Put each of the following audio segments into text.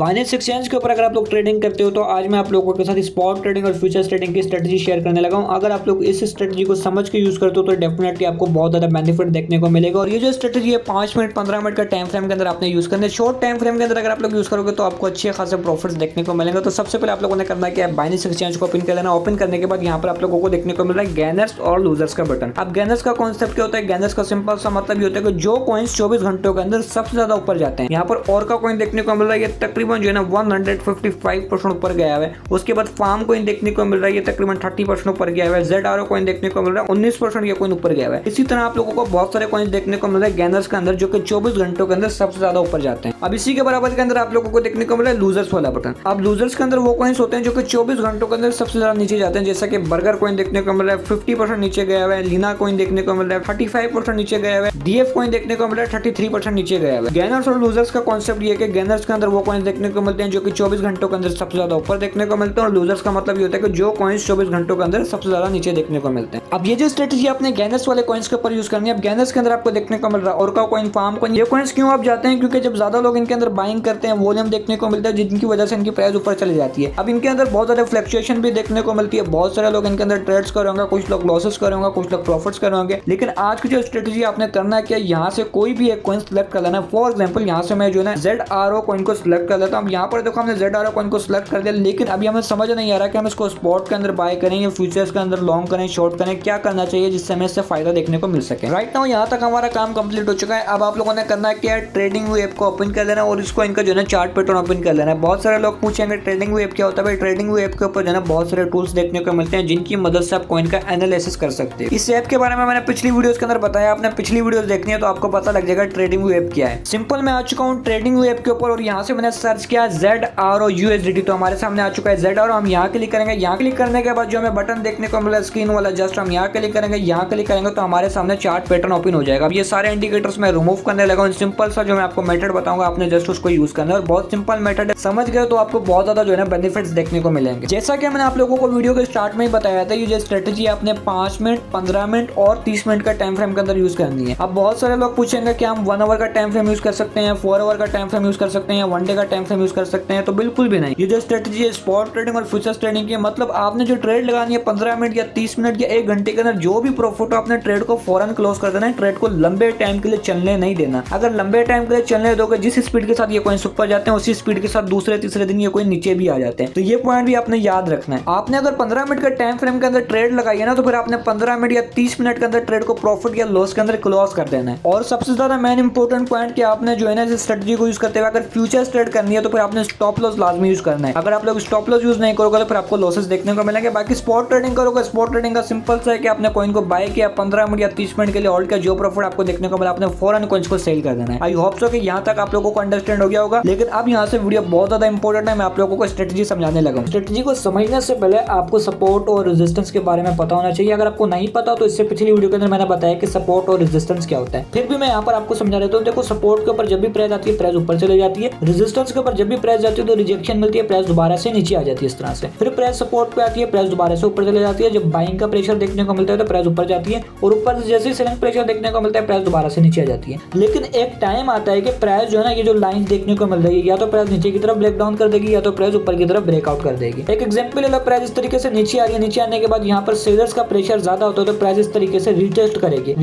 Binance exchange के ऊपर अगर आप लोग ट्रेडिंग करते हो तो आज मैं आप लोगों के साथ स्पॉट ट्रेडिंग और फ्यूचर्स ट्रेडिंग की स्ट्रेटजी शेयर करने लगा हूं। अगर आप लोग इस स्ट्रेटजी को समझ के यूज करते हो तो डेफिनेटली आपको बहुत ज्यादा बेनिफिट देखने को मिलेगा। और ये जो स्ट्रेटजी है 5 मिनट 15 मिनट का टाइम फ्रेम के अंदर आपने यूज करना है। शॉर्ट टाइम फ्रेम के अंदर अगर आप लोग यूज करोगे तो आपको अच्छे खासे प्रॉफिट्स देखने को मिलेंगे। तो सबसे पहले आप लोगों ने करना है कि बाइनेंस एक्सचेंज को ओपन कर लेना। ओपन करने के बाद यहाँ पर आप लोगों को देखने को मिल रहा है गेनर्स और लूजर्स का बटन। अब गेनर्स का कॉन्सेप्ट क्या होता है? गेनर्स का सिंपल सा मतलब ये होता है कि जो कॉइन्स 24 घंटों के अंदर सबसे ज्यादा ऊपर जाते हैं। यहाँ पर और का कॉइन देखने को मिल रहा है, ये तकरीबन जो है ना 155% ऊपर गया है। उसके बाद फार्म कॉइन देखने को मिल रहा है, ये तकरीबन 30% ऊपर गया है। ZRO कॉइन देखने को मिल रहा है 19% ये कॉइन ऊपर गया है। इसी तरह आप लोगों को बहुत सारे कॉइन्स देखने को मिल रहे हैं गेनर्स के अंदर जो कि 24 घंटों के अंदर सबसे ज्यादा ऊपर जाते हैं। अब इसी के बराबर के अंदर आप लोगों को देखने को मिल रहा है लूजर्स वाला बटन। अब लूजर्स के अंदर वो कॉइन्स होते हैं जो कि 24 घंटों के अंदर सबसे ज्यादा नीचे जाते हैं। जैसा कि बर्गर कॉइन देखने को मिल रहा है 50% नीचे गया हुआ है। लीना कॉइन देखने को मिल रहा है 35% नीचे गया हुआ है। DF कॉइन देखने को मिल रहा है 33% नीचे गया हुआ है। गेनर्स और लूजर्स का कॉन्सेप्ट ये है कि गेनर्स के अंदर वो कॉइन्स देखने को मिलते हैं जो कि 24 घंटों के अंदर सबसे ज्यादा ऊपर देखने को मिलते हैं, और लूजर्स का मतलब ये होता है कि जो कॉइन्स 24 घंटों के अंदर सबसे ज्यादा नीचे देखने को मिलते हैं। अब ये जो स्ट्रेटजी आपने गेनर्स वाले कॉइन्स के ऊपर यूज करनी है। अब गेनर्स के अंदर आपको देखने को मिल रहा है और का कॉइन, फार्म कॉइन, ये कॉइन्स क्यों आप जाते हैं? क्योंकि जब ज्यादा लोग इनके अंदर बाइंग करते हैं वॉल्यूम देखने को मिलता है, जिनकी वजह से इनकी प्राइस ऊपर चली जाती है। अब इनके अंदर बहुत ज्यादा फ्लक्चुएशन भी देखने को मिलती है। बहुत सारे लोग इनके अंदर ट्रेड्स कर होंगे, कुछ लोग लॉसेस कर होंगे, कुछ लोग प्रॉफिट्स कर होंगे। लेकिन आज की जो स्ट्रेटजी आपने करना है कि यहाँ से कोई भी एक कॉइन सिलेक्ट कर लेना। फॉर एग्जांपल यहाँ से मैं जो है ZRO कॉइन को सिलेक्ट कर लेता हूँ। यहाँ पर देखो हमने ZRO कॉइन को सिलेक्ट कर दिया, लेकिन अभी हमें समझ नहीं आ रहा कि हम इसको स्पॉट के अंदर बाय करें या फ्यूचर्स के अंदर लॉन्ग करें, शॉर्ट करें, क्या करना चाहिए जिससे हमें इससे फायदा देखने को मिल सके। राइट नाउ यहाँ तक हमारा काम कंप्लीट हो चुका है। अब आप लोगों ने करना है क्या? ट्रेडिंग व्यू ऐप को ओपन कर लेना और इसको इनका जो है चार्ट पैटर्न ओपन कर लेना है। बहुत सारे लोग पूछेंगे ट्रेडिंग व्यू ऐप क्या होता है? ट्रेडिंग व्यू ऐप के ऊपर जो है बहुत सारे टूल्स देखने को मिलते हैं जिनकी मदद से आप कॉइन का एनालिसिस कर सकते हैं। इस ऐप के बारे में मैंने पिछली वीडियोस के अंदर बताया, आपने पिछली वीडियोस देखनी है तो आपको पता लग जाएगा ट्रेडिंग व्यू ऐप क्या है। सिंपल मैं आ चुका हूँ ट्रेडिंग व्यू ऐप के ऊपर और यहाँ से मैंने सर्च किया ZRO USDT, तो हमारे सामने आ चुका है ZRO। हम यहाँ क्लिक करेंगे। यहाँ क्लिक करने के बाद जो हमें बटन देखने को मिला स्क्रीन वाला, जस्ट हम यहाँ क्लिक करेंगे। यहाँ क्लिक करेंगे तो हमारे सामने चार्ट पैटर्न ओपन हो जाएगा। अब ये सारे इंडिकेटर्स मैं रिमूव करने लगा हूँ। सिंपल सा जो मैं आपको मेथड बताऊंगा, आपने जस्ट उसको यूज करना है और बहुत सिंपल मेथड है। समझ गए तो आपको बहुत ज्यादा जो है ना बेनिफिट्स देखने को मिलेंगे। जैसा कि मैंने आप लोगों को वीडियो के स्टार्ट में ही बताया था, ये जो स्ट्रेटजी आपने 5 मिनट 15 मिनट और 30 मिनट का टाइम फ्रेम के अंदर यूज करनी है। अब बहुत सारे लोग पूछेंगे कि हम 1 आवर का टाइम फ्रेम यूज कर सकते हैं, 4 आवर का टाइम फ्रेम यूज कर सकते हैं, 1 डे का टाइम फ्रेम यूज कर सकते हैं? तो बिल्कुल भी नहीं। ये जो स्ट्रेटजी है स्पॉट ट्रेडिंग और फ्यूचर्स ट्रेडिंग की, मतलब आपने जो ट्रेड लगानी है 15 मिनट या 30 मिनट या 1 घंटे के अंदर जो भी प्रॉफिट हो आपने ट्रेड को फौरन क्लोज कर देना है। ट्रेड को लंबे टाइम के लिए चलने नहीं देना। अगर लंबे टाइम के लिए चलने दोगे, जिस स्पीड के साथ ये कॉइन्स ऊपर जाते हैं उसी स्पीड के साथ दूसरे तीसरे दिन ये कॉइन नीचे भी आ जाते हैं। तो ये पॉइंट भी आपने याद रखना है। आपने अगर 15 मिनट का टाइम फ्रेम के अंदर ट्रेड लगाई है ना, तो फिर आपने 15 मिनट या 30 मिनट के अंदर ट्रेड को प्रॉफिट या लॉस के अंदर क्लोज कर देना है। और सबसे ज्यादा मेन इंपॉर्टेंट पॉइंट कि आपने जो है ना इस स्ट्रेटजी को यूज करते हुए अगर फ्यूचर्स ट्रेड करनी है तो फिर आपने स्टॉप लॉस लाजमी यूज करना है। अगर आप लोग स्टॉप लॉस यूज नहीं करोगे तो फिर आपको लॉसेस देखने को मिलेंगे। बाकी स्पॉट ट्रेडिंग करोगे, स्पॉट ट्रेडिंग का सिंपल सा है कि आपने कॉइन को बाय किया, 15 मिनट या 30 मिनट के लिए होल्ड किया, जो प्रॉफिट आपको देखने को मिला आपने फौरन कॉइन्स को सेल कर देना है। आई होप सो कि यहाँ तक आप लोगों को अंडरस्टैंड हो गया होगा। लेकिन अब यहाँ से वीडियो बहुत ज्यादा इंपॉर्टेंट है, मैं आप लोगों को स्ट्रेटजी समझाने लगा हूं। स्ट्रेटजी को समझने से पहले आपको सपोर्ट और रेजिस्टेंस के बारे में पता होना चाहिए। अगर आपको नहीं पता तो इससे पिछली वीडियो के अंदर मैंने बताया कि सपोर्ट और रेजिस्टेंस क्या होता है। फिर भी मैं यहाँ पर आपको समझा देता हूँ। देखो सपोर्ट के ऊपर जब भी प्राइस आती है प्राइस ऊपर चले जाती है। रेजिस्टेंस के ऊपर जब भी प्राइस जाती है तो रिजेक्शन मिलती है, प्राइस दोबारा से नीचे आ जाती है इस तरह से। फिर प्राइस सपोर्ट पे आती है, प्राइस दोबारा से ऊपर चले जाती है। जब बाइंग का प्रेशर देखने को मिलता है तो प्राइस ऊपर जाती है और ऊपर से जैसे सेलिंग प्रेशर देखने को मिलता है प्राइस दोबारा से नीचे आ जाती है। लेकिन एक टाइम आता है कि प्राइस जो है ना ये जो लाइन देखने को मिल रही है या तो प्राइस नीचे की तरफ ब्रेक डाउन कर देगी या तो प्राइस ऊपर की तरफ ब्रेकआउट कर देगी। एक एग्जांपल ले लो, प्राइस इस तरीके से नीचे आ रही है, नीचे आने के बाद यहाँ पर सेलर्स का प्रेशर ज्यादा होता है तो प्राइस इस तरीके से रिटेस्ट करेगी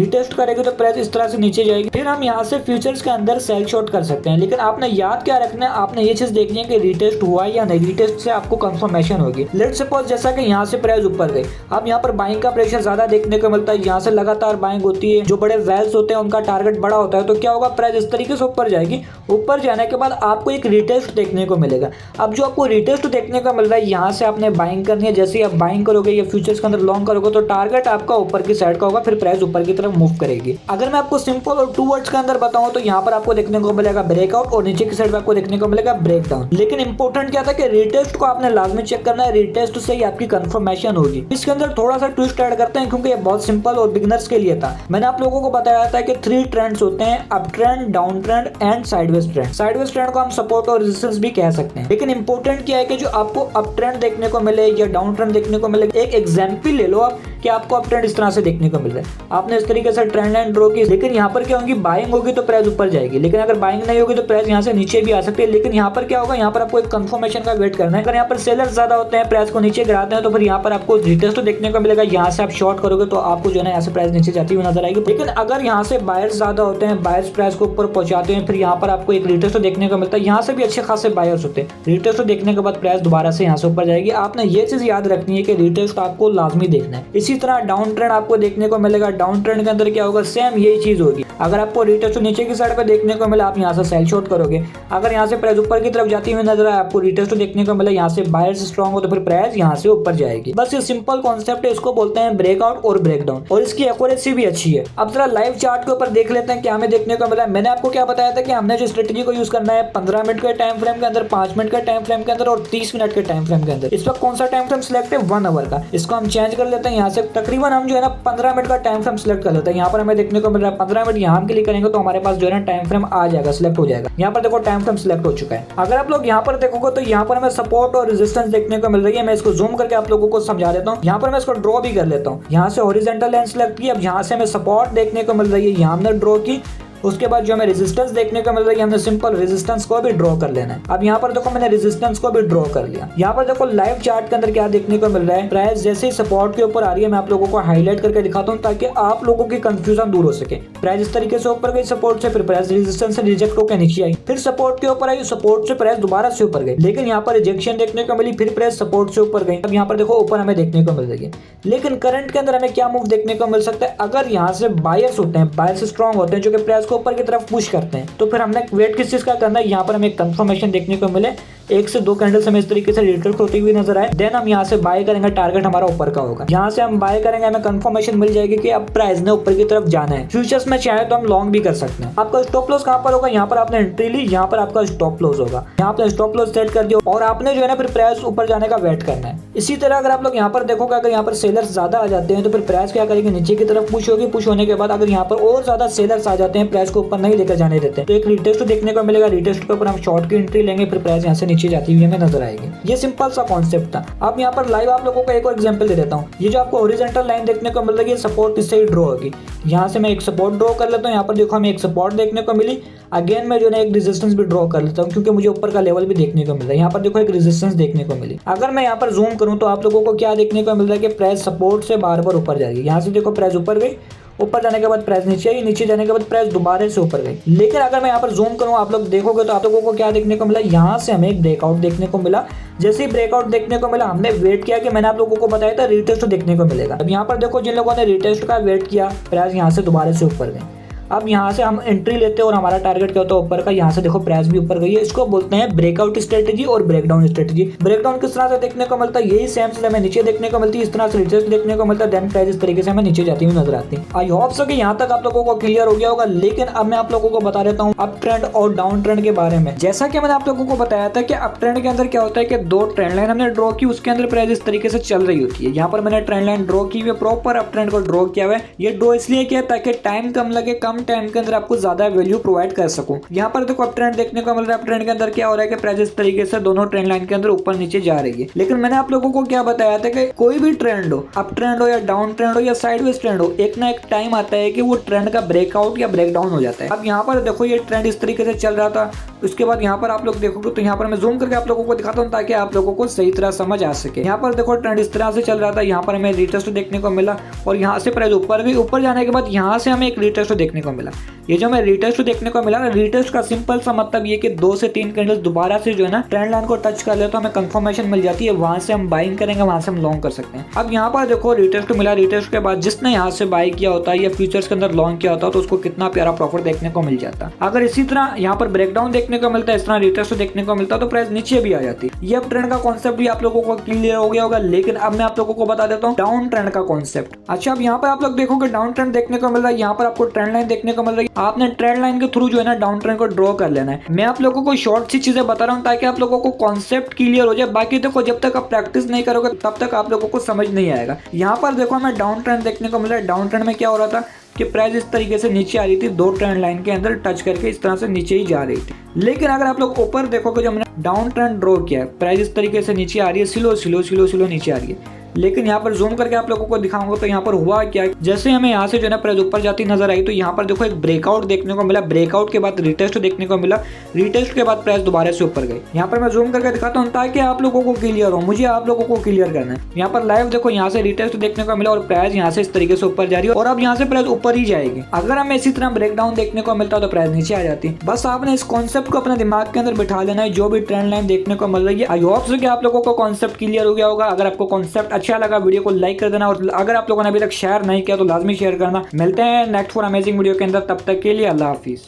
तो प्राइस इस तरह से नीचे जाएगी। फिर हम यहाँ से फ्यूचर्स के अंदर सेल शॉर्ट कर सकते हैं। लेकिन आपने याद क्या रखना है, आपने ये चीज देखनी है कि रिटेस्ट हुआ या नहीं। रिटेस्ट से आपको कंफर्मेशन होगी। लेट्स सपोज जैसा कि यहाँ से प्राइस ऊपर गई, अब यहाँ पर बाइंग का प्रेशर ज्यादा देखने को मिलता है, यहाँ से लगातार बाइंग होती है, जो बड़े वेल्स होते हैं उनका टारगेट बड़ा होता है, तो क्या होगा प्राइस इस तरीके से ऊपर जाएगी। ऊपर जाने के बाद आपको एक रिटेस्ट देखने को मिलेगा। अब जो आपको रिटेस्ट देखने को मिल रहा है यहाँ से आपने बाइंग करनी है। जैसे आप बाइंग करोगे या फ्यूचर्स के अंदर लॉन्ग करोगे तो टारगेट आपका ऊपर की साइड का होगा, फिर प्राइस ऊपर की तरफ मूव करेगी। अगर मैं आपको सिंपल और 2 वर्ड्स के अंदर बताऊं तो यहाँ पर आपको देखने को मिलेगा ब्रेकआउट और नीचे की साइड पे आपको देखने को मिलेगा ब्रेक डाउन। लेकिन इंपॉर्टेंट क्या था कि रिटेस्ट को आपने लाजमी चेक करना है। रिटेस्ट से ही आपकी कंफर्मेशन होगी। इसके अंदर थोड़ा सा ट्विस्ट ऐड करते हैं क्योंकि ये बहुत सिंपल और बिगिनर्स के लिए था। मैंने आप लोगों को बताया था कि 3 ट्रेंड्स होते हैं, up trend, down trend and sideways trend. Sideways trend को हम सपोर्ट और रेजिस्टेंस भी कह सकते हैं। लेकिन इंपॉर्टेंट क्या है कि जो आपको अप ट्रेंड देखने को मिले या डाउन ट्रेंड देखने को मिले, एक एग्जांपल ले लो आप कि कि आपको अप ट्रेंड इस तरह से देखने को मिल रहा है। आपने इस तरीके से ट्रेंड लाइन ड्रॉ की, लेकिन यहाँ पर क्या होगी, बाइंग होगी तो प्राइस ऊपर जाएगी, लेकिन अगर बाइंग नहीं होगी तो प्राइस यहाँ से नीचे भी आ सकती है। लेकिन यहाँ पर क्या होगा, यहाँ पर आपको एक कंफर्मेशन का वेट करना है। अगर यहाँ पर सेलर ज्यादा होते हैं, प्राइस को नीचे गिराते हैं, तो फिर यहाँ पर आपको रिटेस्ट तो देखने को मिलेगा। यहाँ से आप शॉर्ट करोगे तो आपको जो है ना यहाँ से प्राइस नीचे जाती हुई नजर आएगी। लेकिन अगर यहाँ से बायर्स ज्यादा होते हैं, बायर्स प्राइस को ऊपर पहुंचाते हैं, फिर यहाँ पर आपको एक रिटेस्ट तो देखने को मिलता है। यहाँ से भी अच्छे खासे बायर्स होते हैं, रिटेस्ट तो देखने के बाद प्राइस दोबारा से यहाँ से ऊपर जाएगी। आपने ये चीज याद रखनी है कि रिटेस्ट आपको लाजमी देखना है। इसी तरह डाउन ट्रेंड आपको देखने को मिलेगा। डाउन ट्रेंड के अंदर क्या होगा, सेम यही चीज होगी। अगर आपको रिटेस्ट तो नीचे की साइड पर देखने को मिला, आप यहाँ से सेल शॉर्ट करोगे। अगर यहाँ से प्राइस ऊपर की तरफ जाती हुई नजर आए, आपको रिटेस्ट तो देखने को मिला, यहाँ से बायर्स स्ट्रॉन्ग हो तो फिर प्राइस यहाँ से ऊपर जाएगी। बस ये सिंपल कॉन्सेप्ट है, इसको बोलते हैं ब्रेकआउट और ब्रेकडाउन, और इसकी एक्यूरेसी भी अच्छी है। अब जरा लाइव चार्ट के ऊपर देख लेते हैं क्या हमें देखने को मिला। मैंने आपको क्या बताया था कि हमने जो स्ट्रेटजी को यूज करना है 15 मिनट के टाइम फ्रेम के अंदर, 5 मिनट के टाइम फ्रेम के अंदर और 30 मिनट के टाइम फ्रेम के अंदर। इस वक्त कौन सा टाइम फ्रेम सिलेक्ट है, 1 आवर का। इसको हम चेंज कर लेते हैं, यहाँ से तकरीबन हम जो है ना 15 मिनट का टाइम फ्रेम सिलेक्ट कर लेते हैं। यहाँ पर हमें देखने को मिल रहा है 15 मिनट, यहाँ हम क्लिक करेंगे तो हमारे पास जो है ना टाइम फ्रेम आ जाएगा, सिलेक्ट हो जाएगा। यहाँ पर देखो टाइम फ्रेम सिलेक्ट हो चुका है। अगर आप लोग यहाँ पर देखोगे तो यहाँ पर हमें सपोर्ट और रेजिस्टेंस देखने को मिल रही है। मैं इसको जूम करके आप लोगों को समझा देता हूँ। यहाँ पर मैं इसको ड्रॉ भी कर लेता हूँ। यहाँ से हॉरिजॉन्टल लाइन सिलेक्ट की, अब यहाँ से हमें सपोर्ट देखने को मिल रही है, यहाँ हमने ड्रॉ की। उसके बाद जो हमें रेजिस्टेंस देखने को मिल रही है, हमने सिंपल रेजिस्टेंस को भी ड्रॉ कर लेना है। अब यहाँ पर देखो मैंने रेजिस्टेंस को भी ड्रॉ कर लिया। यहाँ पर देखो लाइव चार्ट के अंदर क्या देखने को मिल रहा है, प्राइस जैसे ही सपोर्ट के ऊपर आ रही है, मैं आप लोगों को हाईलाइट करके दिखाता हूँ ताकि आप लोगों की कंफ्यूजन दूर हो सके। प्राइस इस तरीके से ऊपर गई सपोर्ट से, फिर प्राइस रेजिस्टेंस से रिजेक्ट होकर नीचे आई, फिर सपोर्ट के ऊपर आई, सपोर्ट से प्राइस दोबारा से ऊपर गई, लेकिन यहाँ पर रिजेक्शन देखने को मिली, फिर प्राइस सपोर्ट से ऊपर गई। अब यहाँ पर देखो ऊपर हमें देखने को मिल रही है। लेकिन करंट के अंदर हमें क्या मूव देखने को मिल सकता है, अगर यहाँ से बायर्स होते हैं, बायर्स स्ट्रॉन्ग होते हैं जो कि प्राइस को ऊपर की तरफ पुश करते हैं, तो फिर हमने वेट किस चीज का करना है, यहाँ पर हमें कंफर्मेशन देखने को मिले, 1 से 2 कैंडल्स हमें इस तरीके से रिट्रेक्ट होती हुई नजर आए, देन हम यहाँ से बाय करेंगे, टारगेट हमारा ऊपर का होगा। यहाँ से हम बाय करेंगे, हमें कंफर्मेशन मिल जाएगी कि अब प्राइस ने ऊपर की तरफ जाना है। फ्यूचर्स में चाहे तो हम लॉन्ग भी कर सकते हैं। आपका स्टॉप लॉस कहाँ पर होगा, यहाँ पर आपने एंट्री ली, यहाँ पर आपका स्टॉप लॉस होगा, यहाँ पे स्टॉप लॉस सेट कर दिया और आपने जो है ना फिर प्राइस ऊपर जाने का वेट करना है। इसी तरह अगर आप लोग यहाँ पर देखोगे, अगर यहाँ पर सेलर्स ज्यादा आ जाते हैं तो फिर प्राइस क्या करेंगे, नीचे की तरफ पुश होगी। पुश होने के बाद अगर यहाँ पर और ज्यादा सेलर्स आ जाते हैं, प्राइस को ऊपर नहीं लेकर जाने देते, तो एक रिटेस्ट देखने को मिलेगा। रिटेस्ट के ऊपर हम शॉर्ट की एंट्री लेंगे, फिर प्राइस यहाँ से नीचे जाती हुई हमें नजर आएगी। ये सिंपल सा कॉन्सेप्ट था। अब यहाँ पर लाइव आप लोगों को एक और एग्जांपल दे देता हूँ। ये जो आपको हॉरिजॉन्टल लाइन देखने को मिल रही है, सपोर्ट इससे ही ड्रॉ होगी। यहाँ से मैं एक सपोर्ट ड्रॉ कर लेता हूँ। यहाँ पर देखो हमें एक सपोर्ट देखने को मिली, अगेन मैं जो है एक रेजिस्टेंस भी ड्रॉ कर लेता हूँ क्योंकि मुझे ऊपर का लेवल भी देखने को मिल रहा है। यहाँ पर देखो एक रेजिस्टेंस देखने को मिली। अगर मैं यहाँ पर जूम करूँ तो आप लोगों को क्या देखने को मिल रहा है कि प्राइस सपोर्ट से बार बार ऊपर जाएगी। यहाँ से देखो प्राइस ऊपर गई, ऊपर जाने के बाद प्राइस नीचे आई, नीचे जाने के बाद प्राइस दोबारा से ऊपर गई। लेकिन अगर मैं यहाँ पर जूम करूँ, आप लोग देखोगे तो आप लोगों को क्या देखने को मिला, यहाँ से हमें एक ब्रेकआउट देखने को मिला। जैसे ही ब्रेकआउट देखने को मिला, हमने वेट किया कि मैंने आप लोगों को बताया था रिटेस्ट देखने को मिलेगा। अब यहाँ पर देखो जिन लोगों ने रिटेस्ट का वेट किया, प्राइस यहाँ से दोबारा से ऊपर गई। अब यहाँ से हम एंट्री लेते हैं और हमारा टारगेट क्या होता है, ऊपर का। यहाँ से देखो प्राइस भी ऊपर गई है। इसको बोलते हैं ब्रेकआउट स्ट्रेटजी और ब्रेकडाउन स्ट्रेटजी। ब्रेकडाउन किस तरह से देखने को मिलता है, यही सेम चीज हमें नीचे देखने को मिलती है। इस तरह से रिटेस्ट देखने को मिलता है, देन प्राइस इस तरीके से हमें नीचे जाती हुई नजर आती है। आई होप सो कि यहाँ तक आप लोगों को क्लियर हो गया होगा। लेकिन अब मैं आप लोगों को बता देता हूँ अप ट्रेंड और डाउन ट्रेंड के बारे में। जैसा कि मैंने आप लोगों को बताया था कि अप ट्रेंड के अंदर क्या होता है कि 2 ट्रेंड लाइन हमने ड्रॉ की, उसके अंदर प्राइस इस तरीके से चल रही होती है। यहाँ पर मैंने ट्रेंड लाइन ड्रॉ की हुई, प्रॉपर अप ट्रेंड को ड्रॉ किया हुआ है। ये ड्रॉ इसलिए किया ताकि टाइम कम लगे, कम टाइम के अंदर आपको ज्यादा वैल्यू प्रोवाइड कर सकूं। यहाँ पर देखो अप ट्रेंड देखने को मिल रहा है। अप ट्रेंड के अंदर क्या हो रहा है कि प्राइस इस तरीके से दोनों ट्रेंड लाइन के अंदर ऊपर नीचे जा रही है। लेकिन मैंने आप लोगों को क्या बताया था कि कोई भी ट्रेंड हो, अप ट्रेंड हो या डाउन ट्रेंड हो या साइडवेज ट्रेंड हो, एक ना एक टाइम आता है कि वो ट्रेंड का ब्रेकआउट या ब्रेकडाउन हो जाता है। अब यहाँ पर देखो ये ट्रेंड इस तरीके से चल रहा था। उसके बाद यहाँ पर आप लोग देखोगे तो यहाँ पर मैं जूम करके आप लोगों को दिखाता हूँ ताकि आप लोगों को सही तरह समझ आ सके। यहाँ पर देखो ट्रेंड इस तरह से चल रहा था। यहाँ पर हमें रिटेस्ट देखने को मिला और यहाँ से प्राइस ऊपर गई। ऊपर जाने के बाद यहाँ से हमें एक रिटेस्ट देखने को मिला। ये जो हमें रिटेस्ट देखने को मिला ना, रिटेस्ट का सिंपल सा मतलब ये कि 2 से 3 कैंडल्स दोबारा से जो है ना ट्रेंड लाइन को टच कर ले तो हमें कंफर्मेशन मिल जाती है। वहां से हम बाइंग करेंगे, वहां से हम लॉन्ग कर सकते हैं। अब यहाँ पर देखो रिटेस्ट मिला। रिटेस्ट के बाद जिसने यहाँ से बाई किया होता है या फ्यूचर्स के अंदर लॉन्ग किया होता है तो उसको कितना प्यारा प्रॉफिट देखने को मिल जाता है। अगर इसी तरह यहाँ पर ब्रेकडाउन देखने को मिलता है, इस तरह रिटेस्ट देखने को मिलता है तो प्राइस नीचे भी आ जाती है। ये अब ट्रेंड का कॉन्सेप्ट भी आप लोगों को क्लियर हो गया होगा। लेकिन अब मैं आप लोगों को बता देता हूँ डाउन ट्रेंड का कॉन्सेप्ट। अच्छा, अब यहाँ पर आप लोग देखोगे डाउन ट्रेंड देखने को मिल रहा है। यहाँ पर आपको ट्रेंड लाइन देखने को मिल रही है। आपने ट्रेंड लाइन के थ्रू जो है ना डाउन ट्रेंड को ड्रॉ कर लेना है। मैं आप लोगों को शॉर्ट सी चीजें बता रहा हूँ ताकि आप लोगों को कॉन्सेप्ट क्लियर हो जाए। बाकी देखो जब तक आप प्रैक्टिस नहीं करोगे तब तक आप लोगों को समझ नहीं आएगा। यहाँ पर देखो हमें डाउन ट्रेंड देखने को मिल रहा है। डाउन ट्रेंड में क्या हो रहा था कि प्राइस इस तरीके से नीचे आ रही थी, 2 ट्रेंड लाइन के अंदर टच करके इस तरह से नीचे ही जा रही थी। लेकिन अगर आप लोग ऊपर देखोगे, जो हमने डाउन ट्रेंड ड्रॉ किया है, प्राइस इस तरीके से नीचे आ रही है, स्लो नीचे आ रही है। लेकिन यहाँ पर जूम करके आप लोगों को दिखाऊंगा तो यहाँ पर हुआ क्या, जैसे हमें यहाँ से जो है ना प्राइस ऊपर जाती नजर आई तो यहाँ पर देखो एक ब्रेकआउट देखने को मिला, ब्रेकआउट के बाद रिटेस्ट देखने को मिला, रिटेस्ट के बाद प्राइस दोबारा से ऊपर गई। यहाँ पर मैं जूम करके दिखाता हूँ ताकि आप लोगों को क्लियर हो, मुझे आप लोगों को क्लियर करना है। यहाँ पर लाइव देखो यहाँ से रिटेस्ट देखने को मिला और प्राइस यहाँ से इस तरीके से ऊपर जा रही है और अब यहाँ से प्राइस ऊपर ही जाएगी। अगर हमें इसी तरह ब्रेकडाउन देखने को मिलता तो प्राइस नीचे आ जाती। बस आपने इस कॉन्सेप्ट को अपने दिमाग के अंदर बिठा लेना है, जो भी ट्रेंड लाइन देखने को मिल रही है। आई होप सो कि आप लोगों को कॉन्सेप्ट क्लियर हो गया होगा। अगर आपको कॉन्सेप्ट अच्छा लगा वीडियो को लाइक कर देना और अगर आप लोगों ने अभी तक शेयर नहीं किया तो लाजमी शेयर करना। मिलते हैं नेक्स्ट फॉर अमेजिंग वीडियो के अंदर, तब तक के लिए अल्लाह हाफिज।